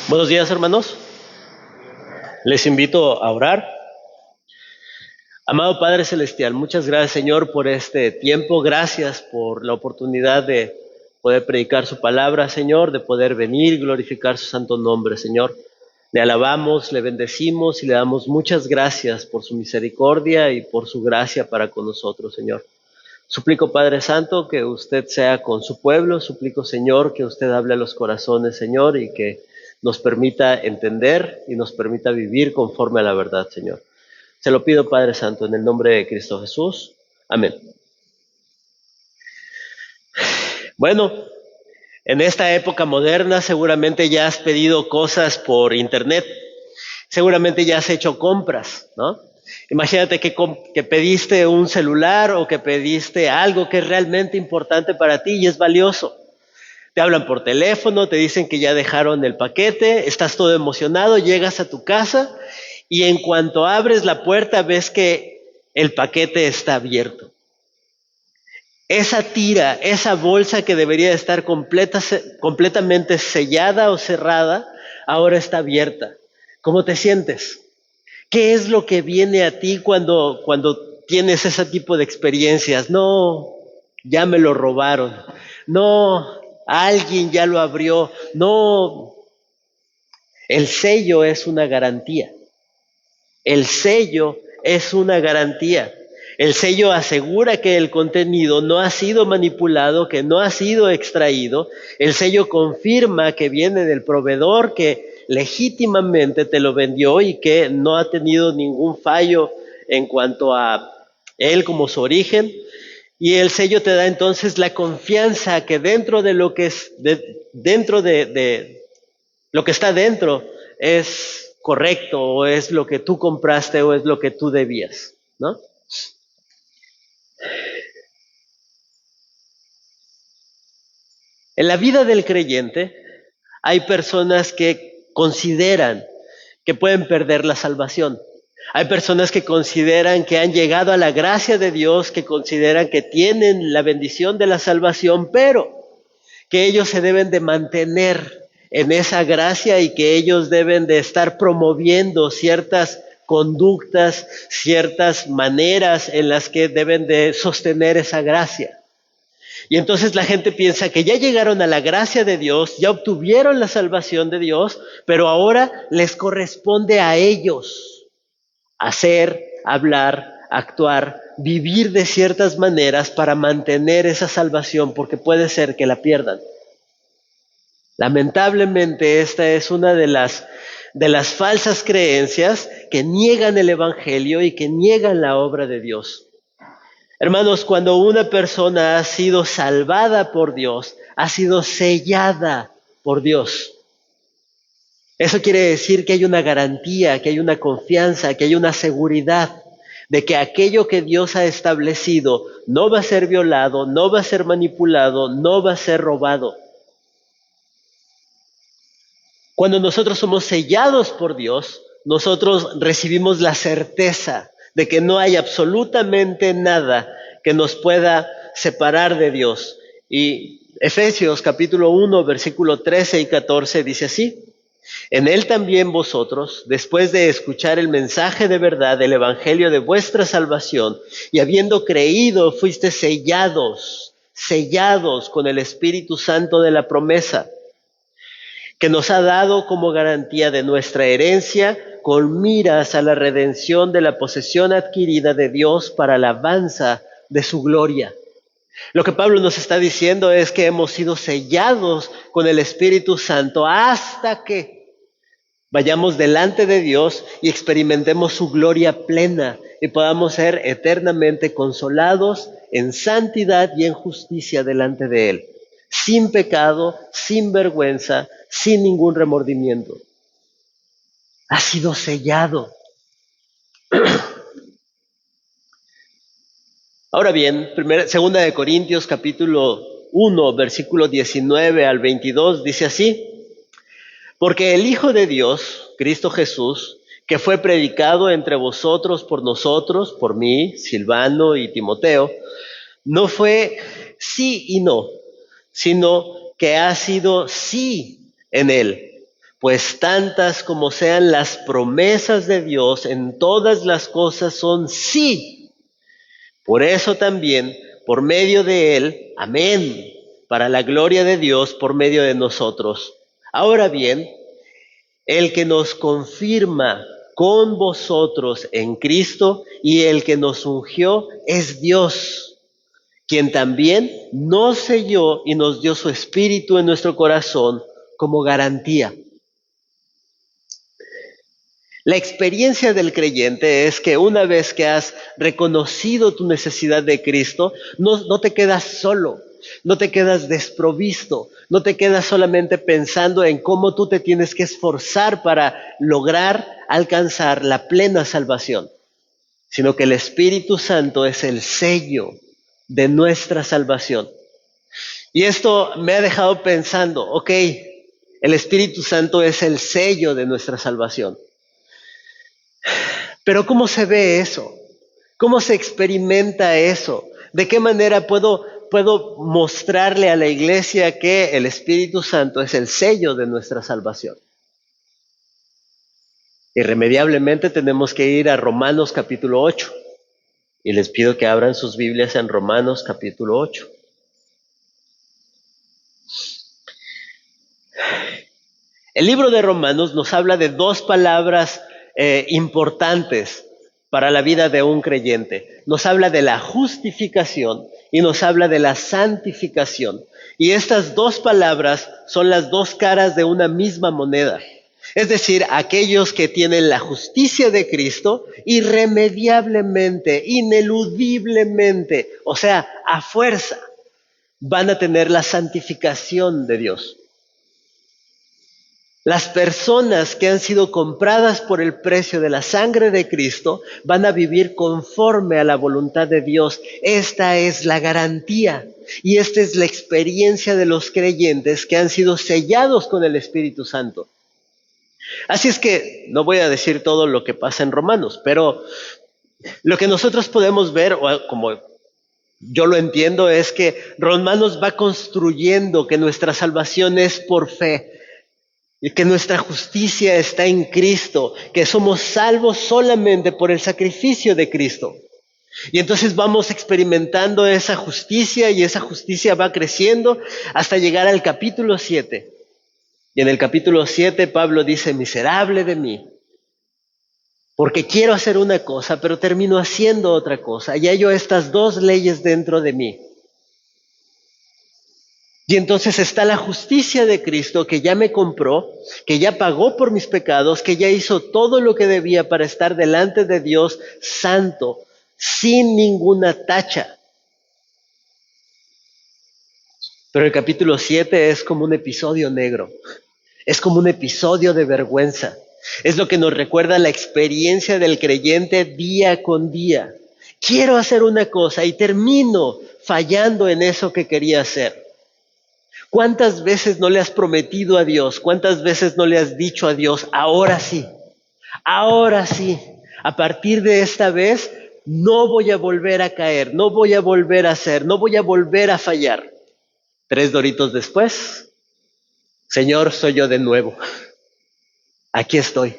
Buenos días, hermanos. Les invito a orar. Amado Padre Celestial, muchas gracias, Señor, por este tiempo. Gracias por la oportunidad de poder predicar su palabra, Señor, de poder venir y glorificar su santo nombre, Señor. Le alabamos, le bendecimos y le damos muchas gracias por su misericordia y por su gracia para con nosotros, Señor. Suplico, Padre Santo, que usted sea con su pueblo. Suplico, Señor, que usted hable a los corazones, Señor, y que nos permita entender y nos permita vivir conforme a la verdad, Señor. Se lo pido, Padre Santo, en el nombre de Cristo Jesús. Amén. Bueno, en esta época moderna seguramente ya has pedido cosas por internet. Seguramente ya has hecho compras, ¿no? Imagínate que pediste un celular o que pediste algo que es realmente importante para ti y es valioso. Te hablan por teléfono, te dicen que ya dejaron el paquete, estás todo emocionado, llegas a tu casa y en cuanto abres la puerta ves que el paquete está abierto. Esa tira, esa bolsa que debería estar completamente sellada o cerrada, ahora está abierta. ¿Cómo te sientes? ¿Qué es lo que viene a ti cuando tienes ese tipo de experiencias? No, ya me lo robaron. No, alguien ya lo abrió. No, el sello es una garantía. El sello es una garantía. El sello asegura que el contenido no ha sido manipulado, que no ha sido extraído. El sello confirma que viene del proveedor que legítimamente te lo vendió y que no ha tenido ningún fallo en cuanto a él como su origen. Y el sello te da entonces la confianza que dentro de lo que es dentro de lo que está dentro es correcto o es lo que tú compraste o es lo que tú debías, ¿no? En la vida del creyente hay personas que consideran que pueden perder la salvación. Hay personas que consideran que han llegado a la gracia de Dios, que consideran que tienen la bendición de la salvación, pero que ellos se deben de mantener en esa gracia y que ellos deben de estar promoviendo ciertas conductas, ciertas maneras en las que deben de sostener esa gracia. Y entonces la gente piensa que ya llegaron a la gracia de Dios, ya obtuvieron la salvación de Dios, pero ahora les corresponde a ellos hacer, hablar, actuar, vivir de ciertas maneras para mantener esa salvación, porque puede ser que la pierdan. Lamentablemente esta es una de las falsas creencias que niegan el Evangelio y que niegan la obra de Dios. Hermanos, cuando una persona ha sido salvada por Dios, ha sido sellada por Dios. Eso quiere decir que hay una garantía, que hay una confianza, que hay una seguridad de que aquello que Dios ha establecido no va a ser violado, no va a ser manipulado, no va a ser robado. Cuando nosotros somos sellados por Dios, nosotros recibimos la certeza de que no hay absolutamente nada que nos pueda separar de Dios. Y Efesios capítulo 1, versículo 13 y 14 dice así: en él también vosotros, después de escuchar el mensaje de verdad del evangelio de vuestra salvación, y habiendo creído, fuiste sellados con el Espíritu Santo de la promesa, que nos ha dado como garantía de nuestra herencia, con miras a la redención de la posesión adquirida de Dios para la alabanza de su gloria. Lo que Pablo nos está diciendo es que hemos sido sellados con el Espíritu Santo hasta que vayamos delante de Dios y experimentemos su gloria plena y podamos ser eternamente consolados en santidad y en justicia delante de Él, sin pecado, sin vergüenza, sin ningún remordimiento. Ha sido sellado. Ahora bien, segunda de Corintios capítulo 1, versículo 19 al 22 dice así: porque el Hijo de Dios, Cristo Jesús, que fue predicado entre vosotros por nosotros, por mí, Silvano y Timoteo, no fue sí y no, sino que ha sido sí en él. Pues tantas como sean las promesas de Dios, en todas las cosas son sí. Por eso también, por medio de Él, amén, para la gloria de Dios por medio de nosotros. Ahora bien, el que nos confirma con vosotros en Cristo y el que nos ungió es Dios, quien también nos selló y nos dio su Espíritu en nuestro corazón como garantía. La experiencia del creyente es que una vez que has reconocido tu necesidad de Cristo, no te quedas solo, no te quedas desprovisto, no te quedas solamente pensando en cómo tú te tienes que esforzar para lograr alcanzar la plena salvación, sino que el Espíritu Santo es el sello de nuestra salvación. Y esto me ha dejado pensando, ok, el Espíritu Santo es el sello de nuestra salvación. Pero ¿cómo se ve eso? ¿Cómo se experimenta eso? ¿De qué manera puedo mostrarle a la iglesia que el Espíritu Santo es el sello de nuestra salvación? Irremediablemente tenemos que ir a Romanos capítulo 8. Y les pido que abran sus Biblias en Romanos capítulo 8. El libro de Romanos nos habla de dos palabras importantes para la vida de un creyente. Nos habla de la justificación y nos habla de la santificación. Y estas dos palabras son las dos caras de una misma moneda. Es decir, aquellos que tienen la justicia de Cristo irremediablemente, ineludiblemente, o sea, a fuerza, van a tener la santificación de Dios. Las personas que han sido compradas por el precio de la sangre de Cristo van a vivir conforme a la voluntad de Dios. Esta es la garantía y esta es la experiencia de los creyentes que han sido sellados con el Espíritu Santo. Así es que no voy a decir todo lo que pasa en Romanos, pero lo que nosotros podemos ver, o como yo lo entiendo, es que Romanos va construyendo que nuestra salvación es por fe. Y que nuestra justicia está en Cristo, que somos salvos solamente por el sacrificio de Cristo. Y entonces vamos experimentando esa justicia y esa justicia va creciendo hasta llegar al capítulo 7. Y en el capítulo 7 Pablo dice, miserable de mí, porque quiero hacer una cosa, pero termino haciendo otra cosa. Y hallo estas dos leyes dentro de mí. Y entonces está la justicia de Cristo que ya me compró, que ya pagó por mis pecados, que ya hizo todo lo que debía para estar delante de Dios santo, sin ninguna tacha. Pero el capítulo 7 es como un episodio negro, es como un episodio de vergüenza. Es lo que nos recuerda la experiencia del creyente día con día. Quiero hacer una cosa y termino fallando en eso que quería hacer. ¿Cuántas veces no le has prometido a Dios? ¿Cuántas veces no le has dicho a Dios, ahora sí, a partir de esta vez no voy a volver a caer, no voy a volver a hacer, no voy a volver a fallar? 3 doritos después, Señor, soy yo de nuevo. Aquí estoy.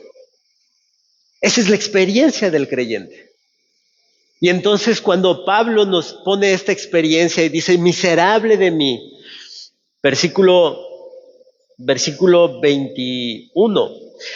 Esa es la experiencia del creyente. Y entonces cuando Pablo nos pone esta experiencia y dice, miserable de mí, Versículo 21.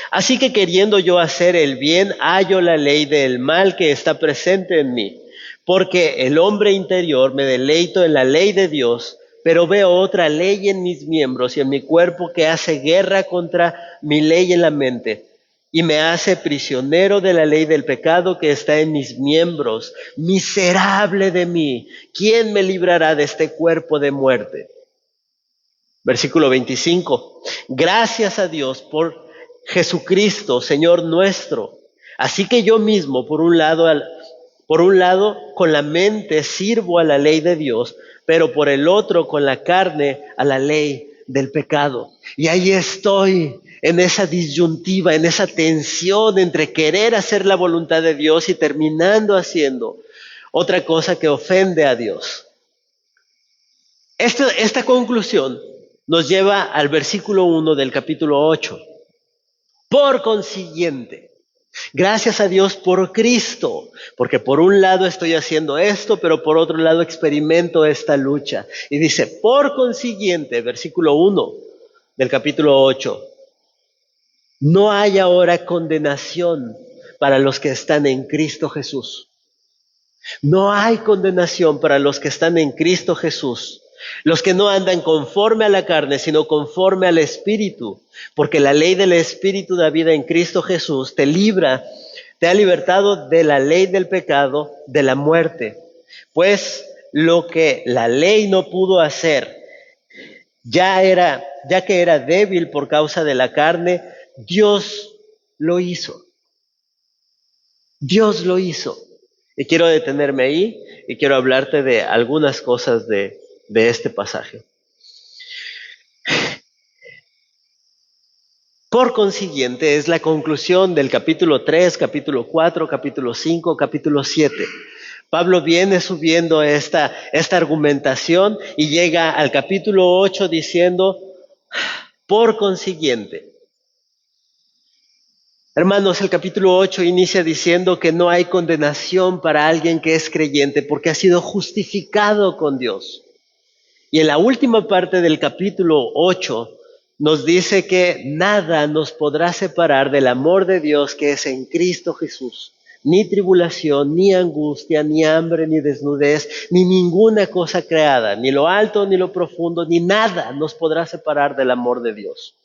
Así que queriendo yo hacer el bien, hallo la ley del mal que está presente en mí. Porque el hombre interior me deleito en la ley de Dios, pero veo otra ley en mis miembros y en mi cuerpo que hace guerra contra mi ley en la mente. Y me hace prisionero de la ley del pecado que está en mis miembros. Miserable de mí, ¿quién me librará de este cuerpo de muerte? Versículo 25. Gracias a Dios por Jesucristo, Señor nuestro. Así que yo mismo, por un lado, con la mente sirvo a la ley de Dios, pero por el otro, con la carne, a la ley del pecado. Y ahí estoy, en esa disyuntiva, en esa tensión entre querer hacer la voluntad de Dios y terminando haciendo otra cosa que ofende a Dios. Esta conclusión nos lleva al versículo 1 del capítulo 8. Por consiguiente, gracias a Dios por Cristo, porque por un lado estoy haciendo esto, pero por otro lado experimento esta lucha. Y dice, por consiguiente, versículo 1 del capítulo 8, no hay ahora condenación para los que están en Cristo Jesús. No hay condenación para los que están en Cristo Jesús, los que no andan conforme a la carne, sino conforme al Espíritu, porque la ley del Espíritu de vida en Cristo Jesús te libra, te ha libertado de la ley del pecado, de la muerte. Pues lo que la ley no pudo hacer, ya que era débil por causa de la carne, Dios lo hizo. Dios lo hizo. Y quiero detenerme ahí y quiero hablarte de algunas cosas de este pasaje. Por consiguiente, es la conclusión del capítulo 3, capítulo 4, capítulo 5, capítulo 7. Pablo viene subiendo esta argumentación y llega al capítulo 8 diciendo, por consiguiente. Hermanos, el capítulo 8 inicia diciendo que no hay condenación para alguien que es creyente porque ha sido justificado con Dios. Y en la última parte del capítulo 8 nos dice que nada nos podrá separar del amor de Dios que es en Cristo Jesús. Ni tribulación, ni angustia, ni hambre, ni desnudez, ni ninguna cosa creada, ni lo alto, ni lo profundo, ni nada nos podrá separar del amor de Dios.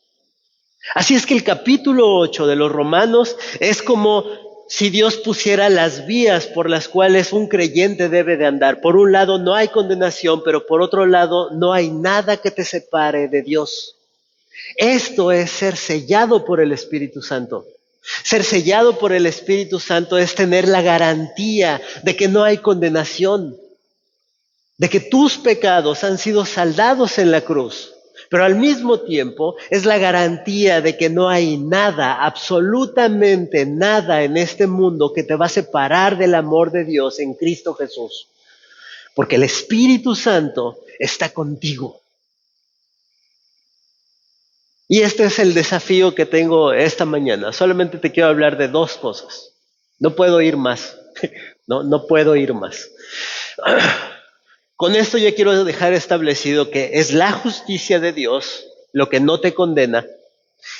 Así es que el capítulo 8 de los Romanos es como si Dios pusiera las vías por las cuales un creyente debe de andar. Por un lado no hay condenación, pero por otro lado no hay nada que te separe de Dios. Esto es ser sellado por el Espíritu Santo. Ser sellado por el Espíritu Santo es tener la garantía de que no hay condenación, de que tus pecados han sido saldados en la cruz. Pero al mismo tiempo es la garantía de que no hay nada, absolutamente nada en este mundo que te va a separar del amor de Dios en Cristo Jesús. Porque el Espíritu Santo está contigo. Y este es el desafío que tengo esta mañana. Solamente te quiero hablar de dos cosas. No puedo ir más. No puedo ir más. Con esto ya quiero dejar establecido que es la justicia de Dios lo que no te condena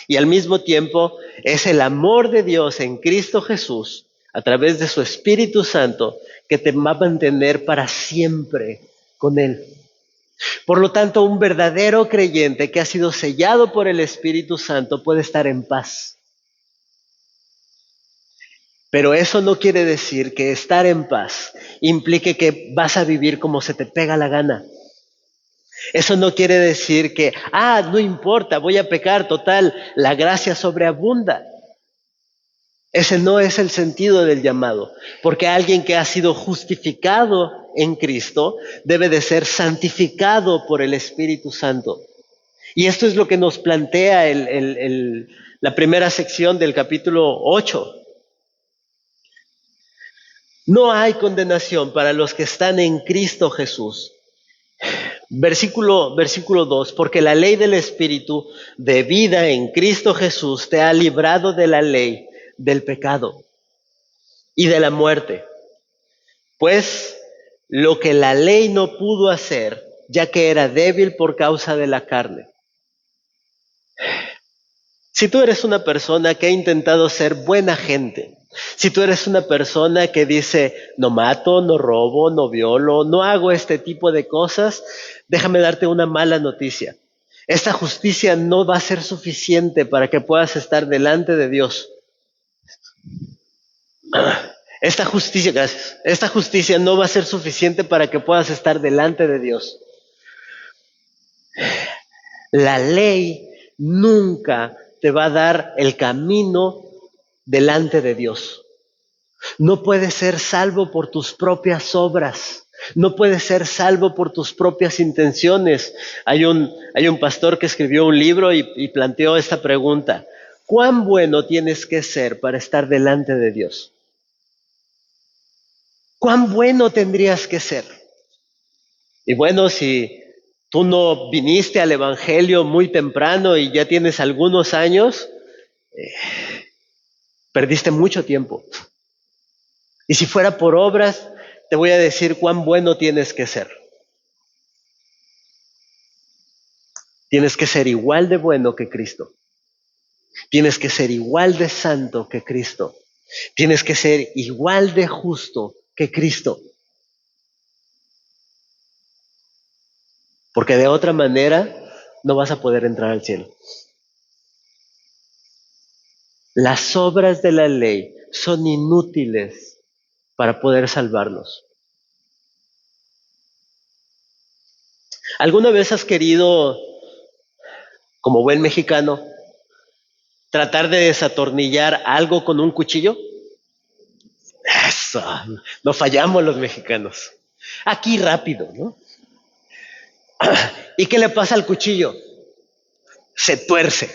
y al mismo tiempo es el amor de Dios en Cristo Jesús a través de su Espíritu Santo que te va a mantener para siempre con Él. Por lo tanto, un verdadero creyente que ha sido sellado por el Espíritu Santo puede estar en paz. Pero eso no quiere decir que estar en paz implique que vas a vivir como se te pega la gana. Eso no quiere decir que, no importa, voy a pecar, total, la gracia sobreabunda. Ese no es el sentido del llamado, porque alguien que ha sido justificado en Cristo debe de ser santificado por el Espíritu Santo. Y esto es lo que nos plantea la primera sección del capítulo 8. No hay condenación para los que están en Cristo Jesús. Versículo 2, porque la ley del Espíritu de vida en Cristo Jesús te ha librado de la ley del pecado y de la muerte. Pues lo que la ley no pudo hacer, ya que era débil por causa de la carne. Si tú eres una persona que ha intentado ser buena gente, si tú eres una persona que dice, no mato, no robo, no violo, no hago este tipo de cosas, déjame darte una mala noticia. Esta justicia no va a ser suficiente para que puedas estar delante de Dios. Esta justicia no va a ser suficiente para que puedas estar delante de Dios. La ley nunca te va a dar el camino delante de Dios. No puedes ser salvo por tus propias obras. No puedes ser salvo por tus propias intenciones. Hay un pastor que escribió un libro y planteó esta pregunta. ¿Cuán bueno tienes que ser para estar delante de Dios? ¿Cuán bueno tendrías que ser? Y bueno, si tú no viniste al Evangelio muy temprano y ya tienes algunos años, Perdiste mucho tiempo. Y si fuera por obras, te voy a decir cuán bueno tienes que ser. Tienes que ser igual de bueno que Cristo. Tienes que ser igual de santo que Cristo. Tienes que ser igual de justo que Cristo. Porque de otra manera no vas a poder entrar al cielo. Las obras de la ley son inútiles para poder salvarnos. ¿Alguna vez has querido, como buen mexicano, tratar de desatornillar algo con un cuchillo? Eso, no fallamos los mexicanos. Aquí rápido, ¿no? ¿Y qué le pasa al cuchillo? Se tuerce.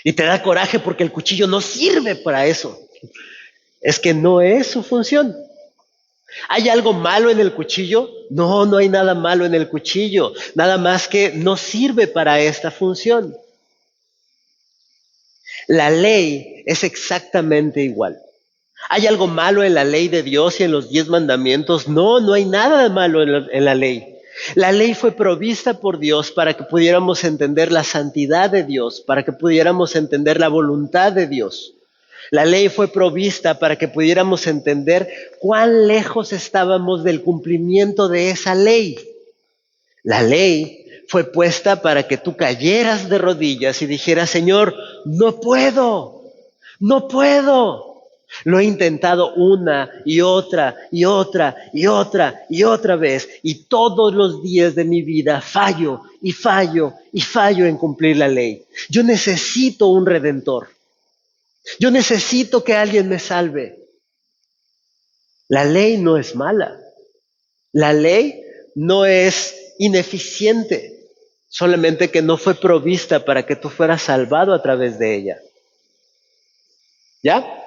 Y te da coraje porque el cuchillo no sirve para eso. Es que no es su función. ¿Hay algo malo en el cuchillo? No, no hay nada malo en el cuchillo. Nada más que no sirve para esta función. La ley es exactamente igual. ¿Hay algo malo en la ley de Dios y en los 10 mandamientos? No, no hay nada malo en la ley. La ley fue provista por Dios para que pudiéramos entender la santidad de Dios, para que pudiéramos entender la voluntad de Dios. La ley fue provista para que pudiéramos entender cuán lejos estábamos del cumplimiento de esa ley. La ley fue puesta para que tú cayeras de rodillas y dijeras, Señor, no puedo, no puedo. Lo he intentado una y otra y otra y otra y otra vez, y todos los días de mi vida fallo y fallo y fallo en cumplir la ley. Yo necesito un redentor. Yo necesito que alguien me salve. La ley no es mala. La ley no es ineficiente, solamente que no fue provista para que tú fueras salvado a través de ella. ¿Ya?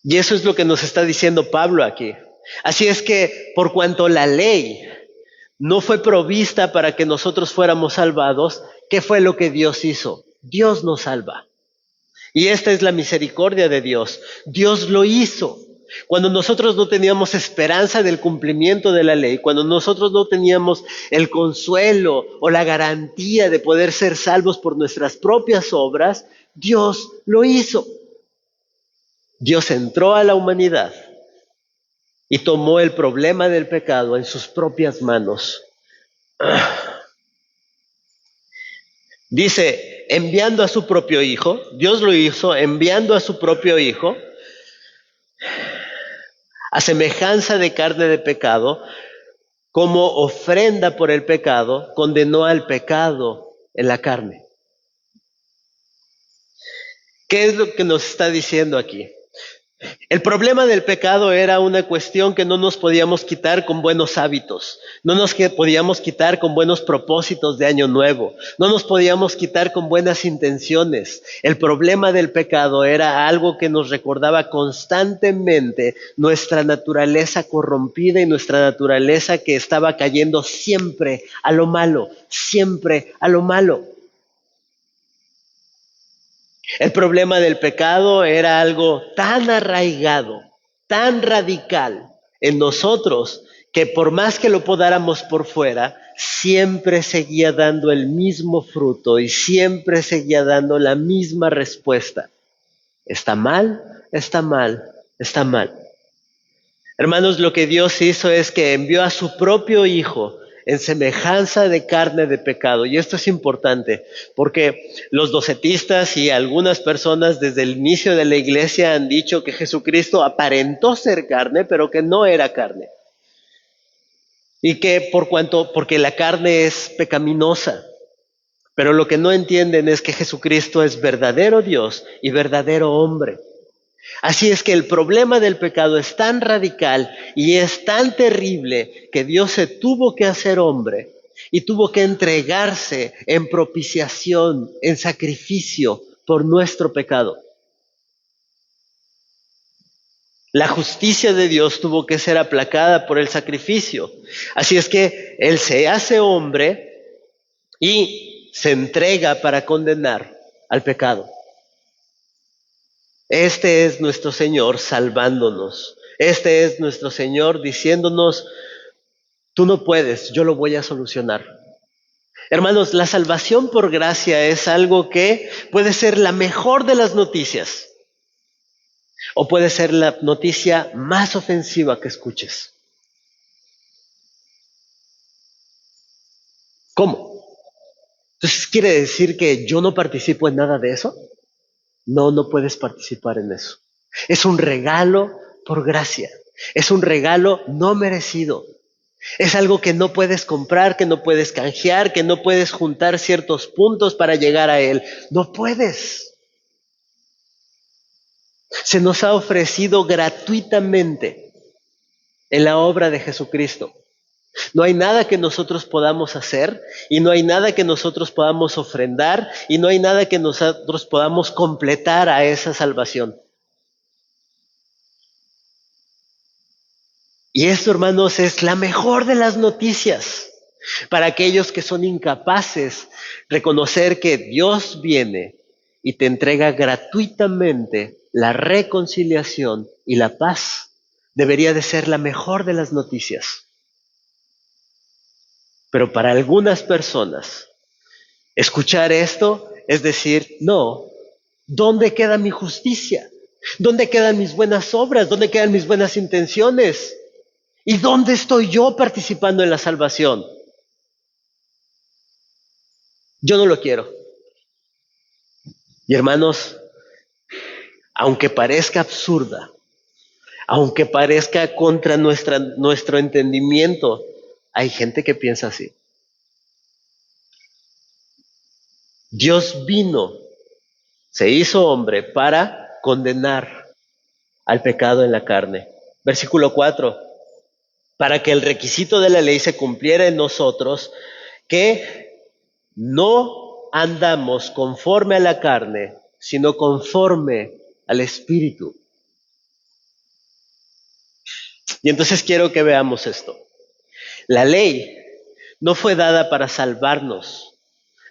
Y eso es lo que nos está diciendo Pablo aquí. Así es que por cuanto la ley no fue provista para que nosotros fuéramos salvados, ¿qué fue lo que Dios hizo? Dios nos salva. Y esta es la misericordia de Dios. Dios lo hizo. Cuando nosotros no teníamos esperanza del cumplimiento de la ley, cuando nosotros no teníamos el consuelo o la garantía de poder ser salvos por nuestras propias obras, Dios lo hizo. Dios entró a la humanidad y tomó el problema del pecado en sus propias manos. Dice, enviando a su propio Hijo, Dios lo hizo enviando a su propio Hijo, a semejanza de carne de pecado, como ofrenda por el pecado, condenó al pecado en la carne. ¿Qué es lo que nos está diciendo aquí? El problema del pecado era una cuestión que no nos podíamos quitar con buenos hábitos, no nos podíamos quitar con buenos propósitos de año nuevo, no nos podíamos quitar con buenas intenciones. El problema del pecado era algo que nos recordaba constantemente nuestra naturaleza corrompida y nuestra naturaleza que estaba cayendo siempre a lo malo, siempre a lo malo. El problema del pecado era algo tan arraigado, tan radical en nosotros, que por más que lo podáramos por fuera, siempre seguía dando el mismo fruto y siempre seguía dando la misma respuesta. Está mal, está mal, está mal. Hermanos, lo que Dios hizo es que envió a su propio Hijo en semejanza de carne de pecado. Y esto es importante, porque los docetistas y algunas personas desde el inicio de la iglesia han dicho que Jesucristo aparentó ser carne, pero que no era carne. Y que porque la carne es pecaminosa. Pero lo que no entienden es que Jesucristo es verdadero Dios y verdadero hombre. Así es que el problema del pecado es tan radical y es tan terrible que Dios se tuvo que hacer hombre y tuvo que entregarse en propiciación, en sacrificio por nuestro pecado. La justicia de Dios tuvo que ser aplacada por el sacrificio. Así es que Él se hace hombre y se entrega para condenar al pecado. Este es nuestro Señor salvándonos. Este es nuestro Señor diciéndonos, tú no puedes, yo lo voy a solucionar. Hermanos, la salvación por gracia es algo que puede ser la mejor de las noticias o puede ser la noticia más ofensiva que escuches. ¿Cómo? Entonces, ¿quiere decir que yo no participo en nada de eso? No, no puedes participar en eso. Es un regalo por gracia. Es un regalo no merecido. Es algo que no puedes comprar, que no puedes canjear, que no puedes juntar ciertos puntos para llegar a Él. No puedes. Se nos ha ofrecido gratuitamente en la obra de Jesucristo. No hay nada que nosotros podamos hacer y no hay nada que nosotros podamos ofrendar y no hay nada que nosotros podamos completar a esa salvación. Y esto, hermanos, es la mejor de las noticias para aquellos que son incapaces de reconocer que Dios viene y te entrega gratuitamente la reconciliación y la paz. Debería de ser la mejor de las noticias. Pero para algunas personas, escuchar esto es decir, no, ¿dónde queda mi justicia? ¿Dónde quedan mis buenas obras? ¿Dónde quedan mis buenas intenciones? ¿Y dónde estoy yo participando en la salvación? Yo no lo quiero. Y hermanos, aunque parezca absurda, aunque parezca contra nuestro entendimiento, hay gente que piensa así. Dios vino, se hizo hombre para condenar al pecado en la carne. Versículo 4. Para que el requisito de la ley se cumpliera en nosotros, que no andamos conforme a la carne, sino conforme al Espíritu. Y entonces quiero que veamos esto. La ley no fue dada para salvarnos.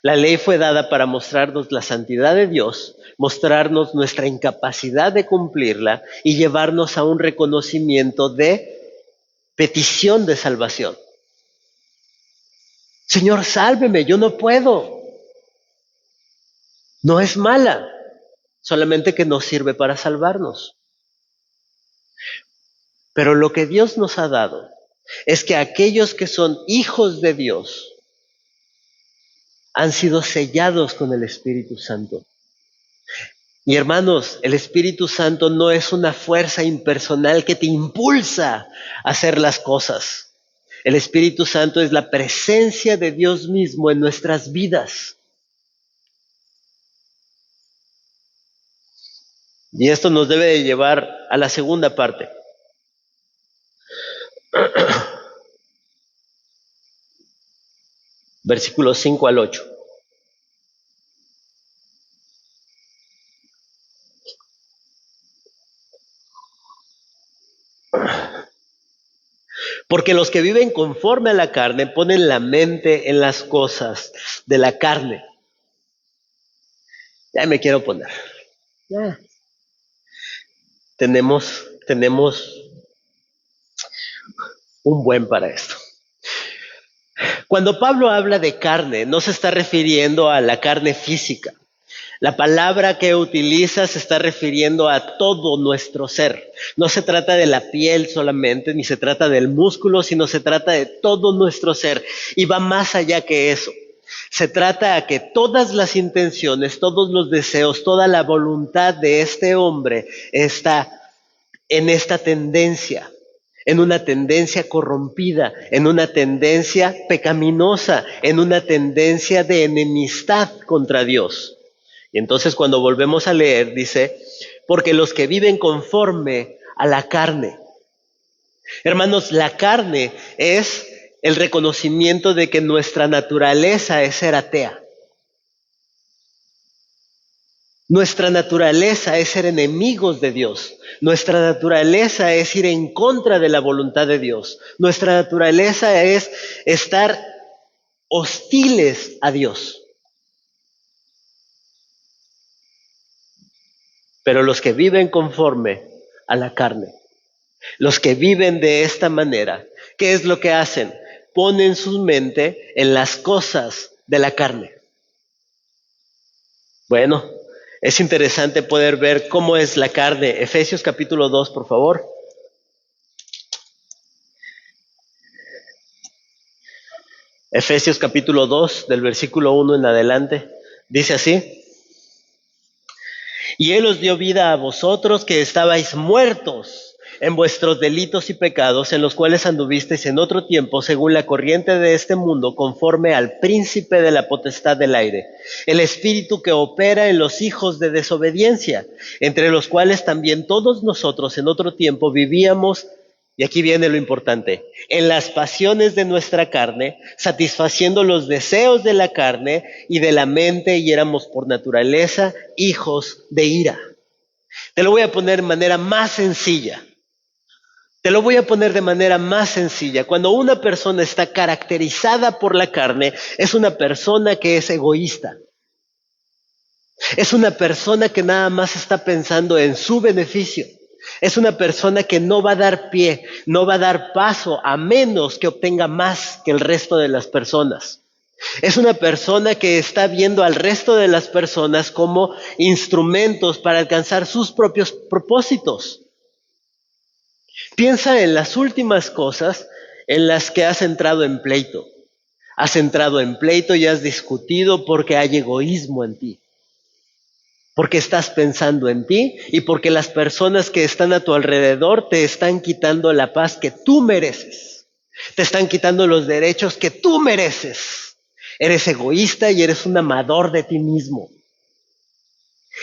La ley fue dada para mostrarnos la santidad de Dios, mostrarnos nuestra incapacidad de cumplirla y llevarnos a un reconocimiento de petición de salvación. Señor, sálveme, yo no puedo. No es mala, solamente que no sirve para salvarnos. Pero lo que Dios nos ha dado es que aquellos que son hijos de Dios han sido sellados con el Espíritu Santo. Y hermanos, el Espíritu Santo no es una fuerza impersonal que te impulsa a hacer las cosas. El Espíritu Santo es la presencia de Dios mismo en nuestras vidas. Y esto nos debe de llevar a la segunda parte. Versículos 5 al 8. Porque los que viven conforme a la carne ponen la mente en las cosas de la carne. Ya me quiero poner. Ya. Tenemos un buen para esto. Cuando Pablo habla de carne, no se está refiriendo a la carne física. La palabra que utiliza se está refiriendo a todo nuestro ser. No se trata de la piel solamente, ni se trata del músculo, sino se trata de todo nuestro ser. Y va más allá que eso. Se trata a que todas las intenciones, todos los deseos, toda la voluntad de este hombre está en esta tendencia, en una tendencia corrompida, en una tendencia pecaminosa, en una tendencia de enemistad contra Dios. Y entonces cuando volvemos a leer dice, porque los que viven conforme a la carne. Hermanos, la carne es el reconocimiento de que nuestra naturaleza es ser atea. Nuestra naturaleza es ser enemigos de Dios. Nuestra naturaleza es ir en contra de la voluntad de Dios. Nuestra naturaleza es estar hostiles a Dios. Pero los que viven conforme a la carne, los que viven de esta manera, ¿qué es lo que hacen? Ponen su mente en las cosas de la carne. Bueno, es interesante poder ver cómo es la carne. Efesios capítulo 2, por favor. Efesios capítulo 2, del versículo 1 en adelante. Dice así: y Él os dio vida a vosotros que estabais muertos en vuestros delitos y pecados, en los cuales anduvisteis en otro tiempo, según la corriente de este mundo, conforme al príncipe de la potestad del aire, el espíritu que opera en los hijos de desobediencia, entre los cuales también todos nosotros en otro tiempo vivíamos. Y aquí viene lo importante: en las pasiones de nuestra carne, satisfaciendo los deseos de la carne y de la mente, y éramos por naturaleza hijos de ira. Te lo voy a poner de manera más sencilla. Cuando una persona está caracterizada por la carne, es una persona que es egoísta. Es una persona que nada más está pensando en su beneficio. Es una persona que no va a dar pie, no va a dar paso a menos que obtenga más que el resto de las personas. Es una persona que está viendo al resto de las personas como instrumentos para alcanzar sus propios propósitos. Piensa en las últimas cosas en las que has entrado en pleito. Has entrado en pleito y has discutido porque hay egoísmo en ti. Porque estás pensando en ti y porque las personas que están a tu alrededor te están quitando la paz que tú mereces. Te están quitando los derechos que tú mereces. Eres egoísta y eres un amador de ti mismo.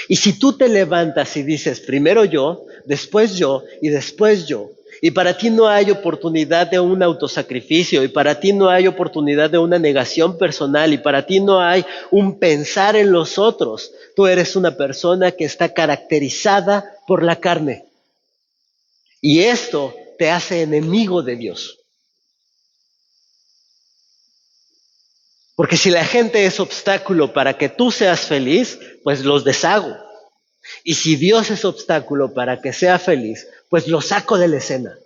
Y si tú te levantas y dices, primero yo, después yo y después yo, y para ti no hay oportunidad de un autosacrificio, y para ti no hay oportunidad de una negación personal, y para ti no hay un pensar en los otros, tú eres una persona que está caracterizada por la carne. Y esto te hace enemigo de Dios. Porque si la gente es obstáculo para que tú seas feliz, pues los deshago. Y si Dios es obstáculo para que sea feliz, pues lo saco de la escena.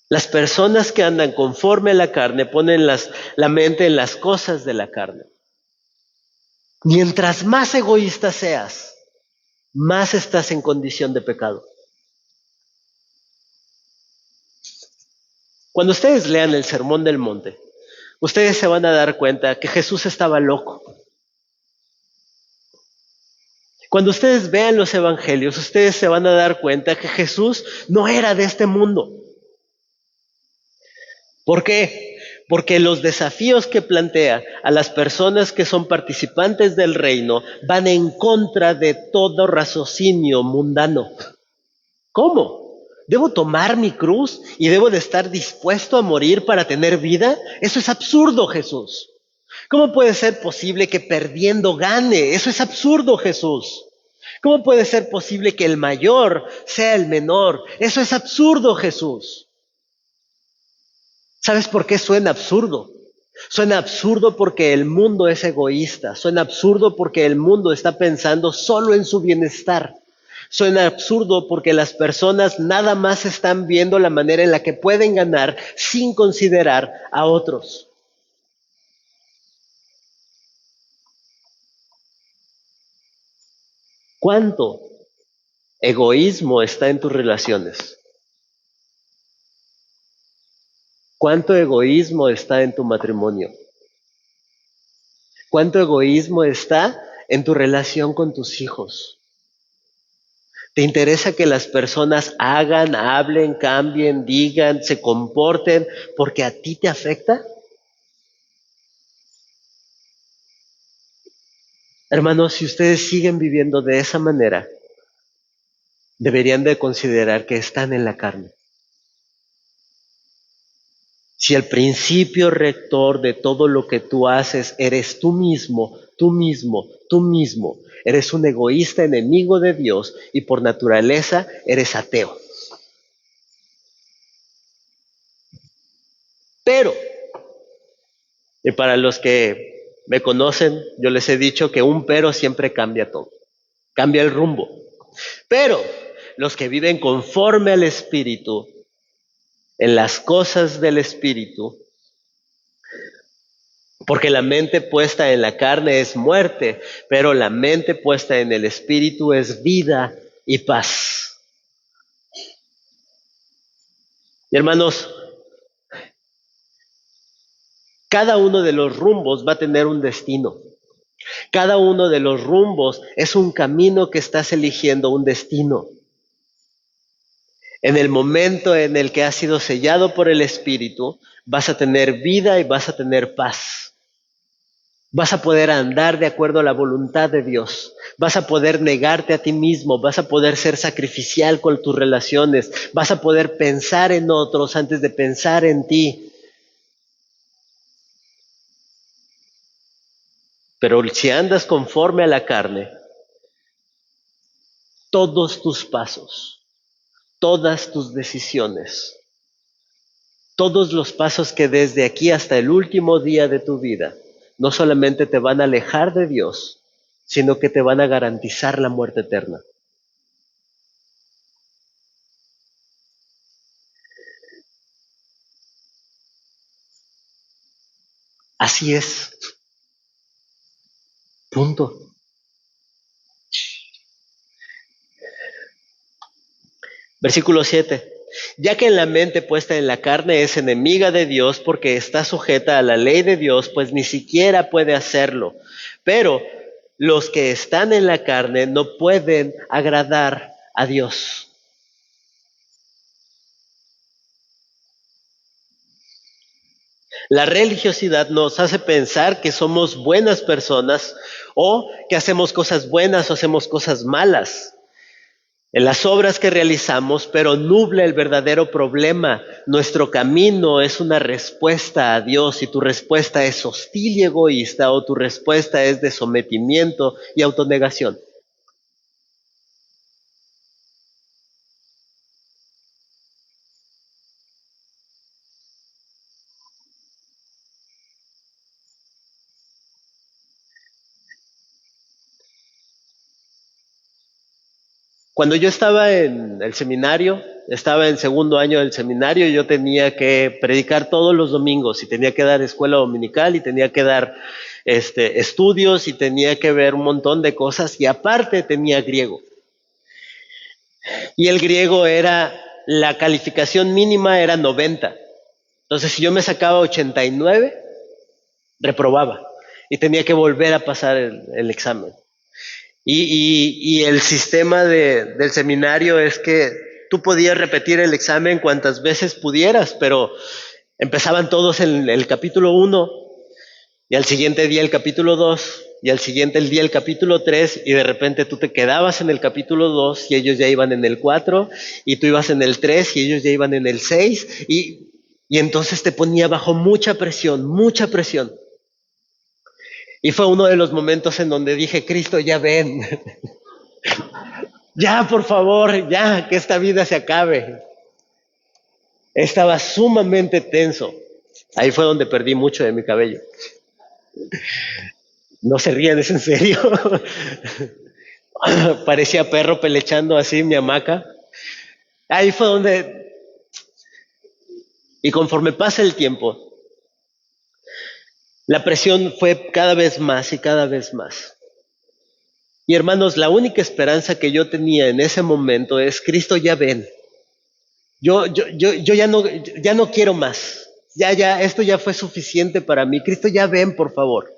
Las personas que andan conforme a la carne ponen la mente en las cosas de la carne. Mientras más egoísta seas, más estás en condición de pecado. Cuando ustedes lean el Sermón del Monte, ustedes se van a dar cuenta que Jesús estaba loco. Cuando ustedes vean los evangelios, ustedes se van a dar cuenta que Jesús no era de este mundo. ¿Por qué? Porque los desafíos que plantea a las personas que son participantes del reino van en contra de todo raciocinio mundano. ¿Cómo? ¿Debo tomar mi cruz y debo de estar dispuesto a morir para tener vida? Eso es absurdo, Jesús. ¿Cómo puede ser posible que perdiendo gane? Eso es absurdo, Jesús. ¿Cómo puede ser posible que el mayor sea el menor? Eso es absurdo, Jesús. ¿Sabes por qué suena absurdo? Suena absurdo porque el mundo es egoísta. Suena absurdo porque el mundo está pensando solo en su bienestar. Suena absurdo porque las personas nada más están viendo la manera en la que pueden ganar sin considerar a otros. ¿Cuánto egoísmo está en tus relaciones? ¿Cuánto egoísmo está en tu matrimonio? ¿Cuánto egoísmo está en tu relación con tus hijos? ¿Te interesa que las personas hagan, hablen, cambien, digan, se comporten porque a ti te afecta? Hermanos, si ustedes siguen viviendo de esa manera, deberían de considerar que están en la carne. Si el principio rector de todo lo que tú haces eres tú mismo, tú mismo, tú mismo, eres un egoísta enemigo de Dios y por naturaleza eres ateo. Pero, y para los que Me conocen, yo les he dicho que un pero siempre cambia todo, cambia el rumbo. Pero los que viven conforme al Espíritu, en las cosas del Espíritu, porque la mente puesta en la carne es muerte, pero la mente puesta en el Espíritu es vida y paz. Y hermanos, cada uno de los rumbos va a tener un destino. Cada uno de los rumbos es un camino que estás eligiendo, un destino. En el momento en el que has sido sellado por el Espíritu, vas a tener vida y vas a tener paz. Vas a poder andar de acuerdo a la voluntad de Dios. Vas a poder negarte a ti mismo. Vas a poder ser sacrificial con tus relaciones. Vas a poder pensar en otros antes de pensar en ti. Pero si andas conforme a la carne, todos tus pasos, todas tus decisiones, todos los pasos que desde aquí hasta el último día de tu vida, no solamente te van a alejar de Dios, sino que te van a garantizar la muerte eterna. Así es. Punto. Versículo 7. Ya que en la mente puesta en la carne es enemiga de Dios porque está sujeta a la ley de Dios, pues ni siquiera puede hacerlo. Pero los que están en la carne no pueden agradar a Dios. La religiosidad nos hace pensar que somos buenas personas o que hacemos cosas buenas o hacemos cosas malas en las obras que realizamos, pero nubla el verdadero problema. Nuestro camino es una respuesta a Dios y tu respuesta es hostil y egoísta o tu respuesta es de sometimiento y autonegación. Cuando yo estaba en el seminario, estaba en segundo año del seminario, yo tenía que predicar todos los domingos y tenía que dar escuela dominical y tenía que dar estudios y tenía que ver un montón de cosas y aparte tenía griego. Y el griego era, la calificación mínima era 90. Entonces si yo me sacaba 89, reprobaba y tenía que volver a pasar el examen. Y el sistema del seminario es que tú podías repetir el examen cuantas veces pudieras, pero empezaban todos en el capítulo 1 y al siguiente día el capítulo 2 y al siguiente día el capítulo 3 y de repente tú te quedabas en el capítulo 2 y ellos ya iban en el 4 y tú ibas en el 3 y ellos ya iban en el 6 y entonces te ponía bajo mucha presión, mucha presión. Y fue uno de los momentos en donde dije, Cristo, ya ven, ya por favor, ya que esta vida se acabe. Estaba sumamente tenso. Ahí fue donde perdí mucho de mi cabello. No se rían, es en serio. Parecía perro pelechando así mi hamaca. Ahí fue donde... Y conforme pasa el tiempo, la presión fue cada vez más y cada vez más. Y hermanos, la única esperanza que yo tenía en ese momento es, Cristo, ya ven. Yo ya no quiero más. Ya, esto ya fue suficiente para mí. Cristo, ya ven, por favor.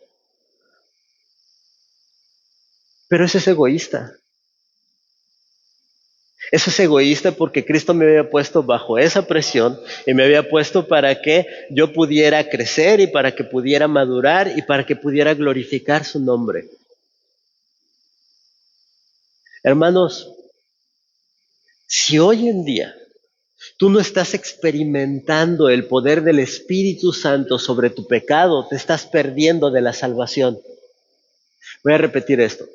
Pero eso es egoísta. Eso es egoísta porque Cristo me había puesto bajo esa presión y me había puesto para que yo pudiera crecer y para que pudiera madurar y para que pudiera glorificar su nombre. Hermanos, si hoy en día tú no estás experimentando el poder del Espíritu Santo sobre tu pecado, te estás perdiendo de la salvación. Voy a repetir esto.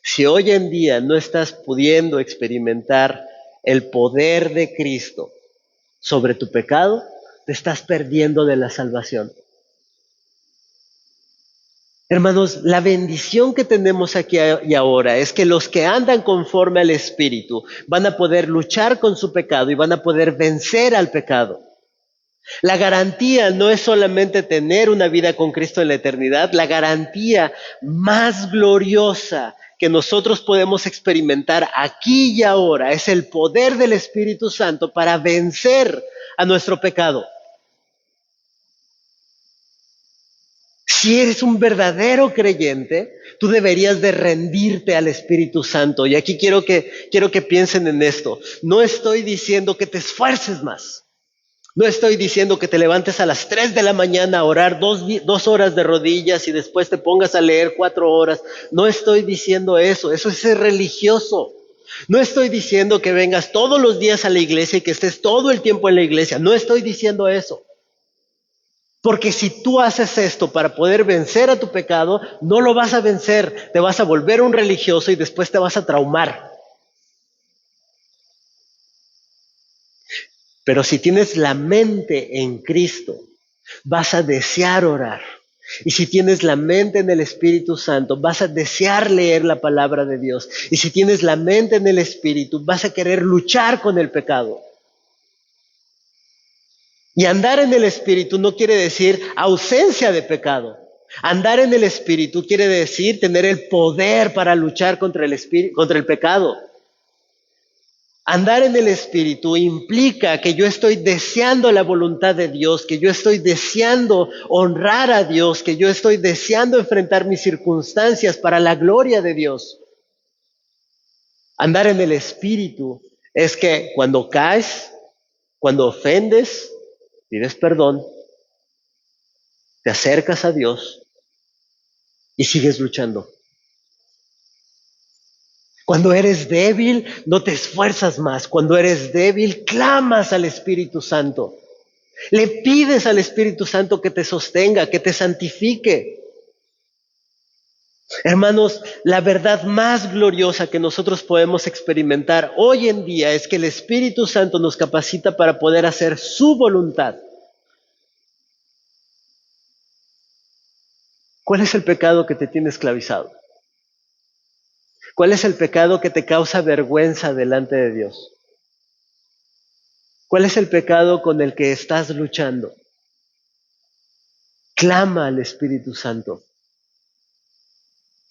Si hoy en día no estás pudiendo experimentar el poder de Cristo sobre tu pecado, te estás perdiendo de la salvación. Hermanos, la bendición que tenemos aquí y ahora es que los que andan conforme al Espíritu van a poder luchar con su pecado y van a poder vencer al pecado. La garantía no es solamente tener una vida con Cristo en la eternidad, la garantía más gloriosa que nosotros podemos experimentar aquí y ahora es el poder del Espíritu Santo para vencer a nuestro pecado. Si eres un verdadero creyente, tú deberías de rendirte al Espíritu Santo. Y aquí quiero que piensen en esto. No estoy diciendo que te esfuerces más. No estoy diciendo que te levantes a las 3 de la mañana a orar 2 horas de rodillas y después te pongas a leer 4 horas. No estoy diciendo eso. Eso es ser religioso. No estoy diciendo que vengas todos los días a la iglesia y que estés todo el tiempo en la iglesia. No estoy diciendo eso. Porque si tú haces esto para poder vencer a tu pecado, no lo vas a vencer. Te vas a volver un religioso y después te vas a traumar. Pero si tienes la mente en Cristo, vas a desear orar. Y si tienes la mente en el Espíritu Santo, vas a desear leer la palabra de Dios. Y si tienes la mente en el Espíritu, vas a querer luchar con el pecado. Y andar en el Espíritu no quiere decir ausencia de pecado. Andar en el Espíritu quiere decir tener el poder para luchar contra el pecado. Andar en el Espíritu implica que yo estoy deseando la voluntad de Dios, que yo estoy deseando honrar a Dios, que yo estoy deseando enfrentar mis circunstancias para la gloria de Dios. Andar en el Espíritu es que cuando caes, cuando ofendes, pides perdón, te acercas a Dios y sigues luchando. Cuando eres débil, no te esfuerzas más. Cuando eres débil, clamas al Espíritu Santo. Le pides al Espíritu Santo que te sostenga, que te santifique. Hermanos, la verdad más gloriosa que nosotros podemos experimentar hoy en día es que el Espíritu Santo nos capacita para poder hacer su voluntad. ¿Cuál es el pecado que te tiene esclavizado? ¿Cuál es el pecado que te causa vergüenza delante de Dios? ¿Cuál es el pecado con el que estás luchando? Clama al Espíritu Santo.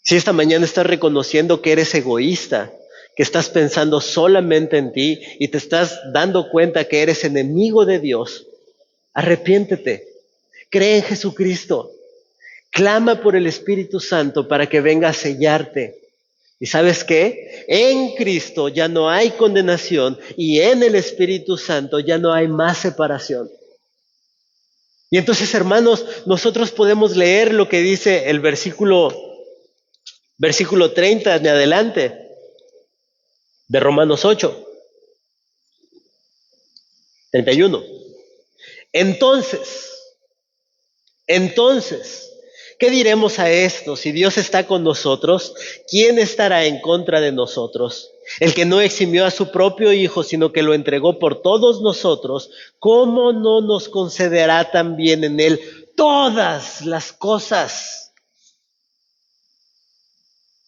Si esta mañana estás reconociendo que eres egoísta, que estás pensando solamente en ti y te estás dando cuenta que eres enemigo de Dios, arrepiéntete, cree en Jesucristo, clama por el Espíritu Santo para que venga a sellarte. ¿Y sabes qué? En Cristo ya no hay condenación y en el Espíritu Santo ya no hay más separación. Y entonces, hermanos, nosotros podemos leer lo que dice el versículo 30 en adelante de Romanos 8, 31. Entonces, ¿qué diremos a esto? Si Dios está con nosotros, ¿quién estará en contra de nosotros? El que no eximió a su propio Hijo, sino que lo entregó por todos nosotros, ¿cómo no nos concederá también en Él todas las cosas?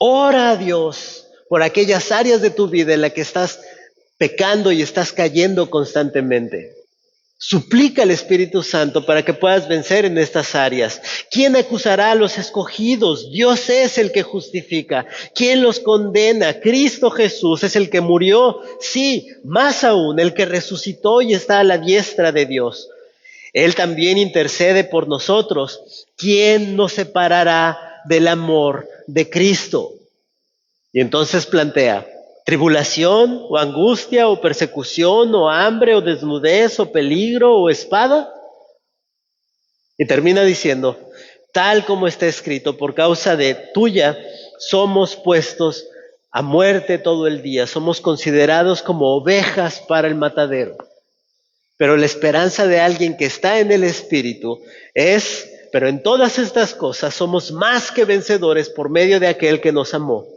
Ora a Dios por aquellas áreas de tu vida en las que estás pecando y estás cayendo constantemente. Suplica al Espíritu Santo para que puedas vencer en estas áreas. ¿Quién acusará a los escogidos? Dios es el que justifica. ¿Quién los condena? Cristo Jesús es el que murió, sí, más aún, el que resucitó y está a la diestra de Dios. Él también intercede por nosotros. ¿Quién nos separará del amor de Cristo? Y entonces plantea: ¿tribulación o angustia o persecución o hambre o desnudez o peligro o espada? Y termina diciendo: tal como está escrito, por causa de tuya somos puestos a muerte todo el día, somos considerados como ovejas para el matadero. Pero la esperanza de alguien que está en el Espíritu pero en todas estas cosas somos más que vencedores por medio de aquel que nos amó.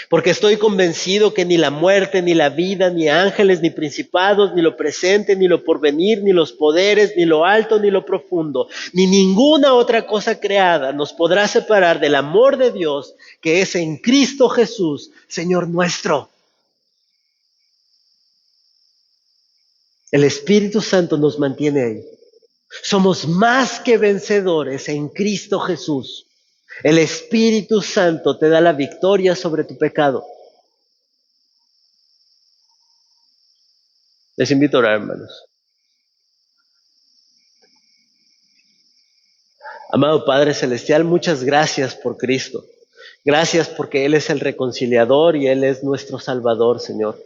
Porque estoy convencido que ni la muerte, ni la vida, ni ángeles, ni principados, ni lo presente, ni lo porvenir, ni los poderes, ni lo alto, ni lo profundo, ni ninguna otra cosa creada nos podrá separar del amor de Dios que es en Cristo Jesús, Señor nuestro. El Espíritu Santo nos mantiene ahí. Somos más que vencedores en Cristo Jesús. El Espíritu Santo te da la victoria sobre tu pecado. Les invito a orar, hermanos. Amado Padre Celestial, muchas gracias por Cristo. Gracias porque Él es el reconciliador y Él es nuestro Salvador, Señor.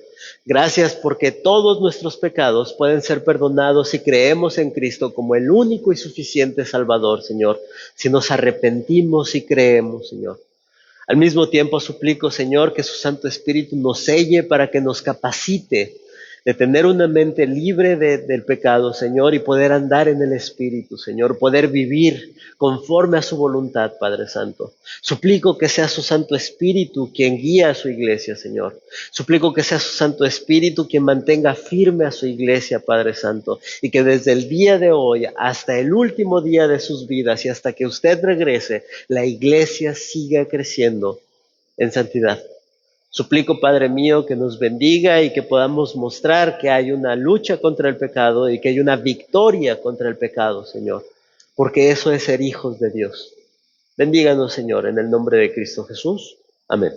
Gracias porque todos nuestros pecados pueden ser perdonados si creemos en Cristo como el único y suficiente Salvador, Señor. Si nos arrepentimos y creemos, Señor. Al mismo tiempo suplico, Señor, que su Santo Espíritu nos selle para que nos capacite de tener una mente libre del pecado, Señor, y poder andar en el Espíritu, Señor, poder vivir conforme a su voluntad, Padre Santo. Suplico que sea su Santo Espíritu quien guía a su iglesia, Señor. Suplico que sea su Santo Espíritu quien mantenga firme a su iglesia, Padre Santo, y que desde el día de hoy hasta el último día de sus vidas y hasta que usted regrese, la iglesia siga creciendo en santidad. Suplico, Padre mío, que nos bendiga y que podamos mostrar que hay una lucha contra el pecado y que hay una victoria contra el pecado, Señor, porque eso es ser hijos de Dios. Bendíganos, Señor, en el nombre de Cristo Jesús. Amén.